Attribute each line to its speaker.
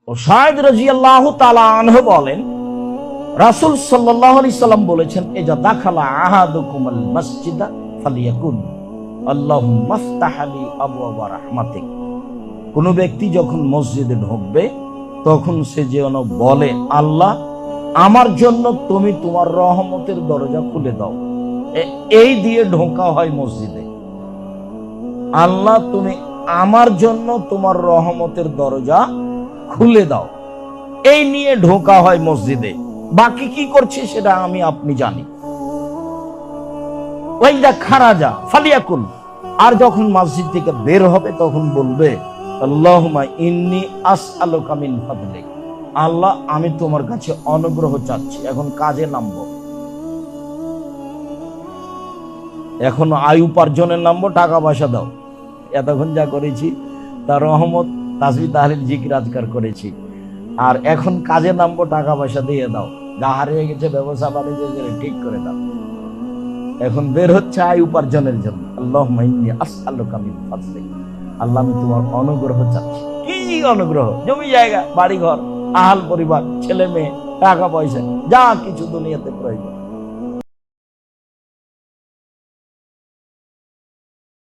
Speaker 1: Usaid রাদিয়াল্লাহু তাআলা আনহু বলেন, রাসূল সাল্লাল্লাহু আলাইহি সাল্লাম বলেছেন, ইজা দাখালা আহাদুকুমুল মসজিদা ফালিয়াকুল আল্লাহুম্মা ইফতাহ লি আবওয়াবা রাহমাতিক। কোন ব্যক্তি যখন মসজিদে ঢুকবে তখন সে যেন বলে, আল্লাহ আমার জন্য তুমি তোমার রহমতের দরজা খুলে দাও। এই দিয়ে ঢোকা হয় মসজিদে। আল্লাহ তুমি আমার জন্য তোমার রহমতের দরজা খুলে দাও, এই নিয়ে ঢোকা হয় মসজিদে। বাকি কি করছে সেটা আমি আপনি জানি। ওয়াইদা খারাজা ফালিয়াকুল, আর যখন মসজিদ থেকে বের হবে তখন বলবে, আল্লাহুম্মা ইন্নী আসআলুকা মিন ফাদলিক, আল্লাহ আমি তোমার কাছে অনুগ্রহ চাচ্ছি। এখন কাজে নামবো, এখন আয় উপার্জনের নামবো, টাকা পয়সা দাও। এতক্ষণ যা করেছি তার রহমত, তাসবিহ তাহলিল জিকির আজকার করেছি, আর এখন কাজে নামবো, টাকা পয়সা দিয়ে দাও। যা হারিয়ে গেছে ব্যবসা বাণিজ্য ঠিক করে দাও। এখন বের হচ্ছে আয় উপার্জনের জন্য। আল্লাহুম্মা ইন্নী আসআলুকা মিন ফাদলিক, আল্লাহ আমি তোমার অনুগ্রহ চাচ্ছি। কি অনুগ্রহ? জমি জায়গা, বাড়ি ঘর, আহাল পরিবার, ছেলে মেয়ে, টাকা পয়সা, যা কিছু দুনিয়াতে প্রয়োজন।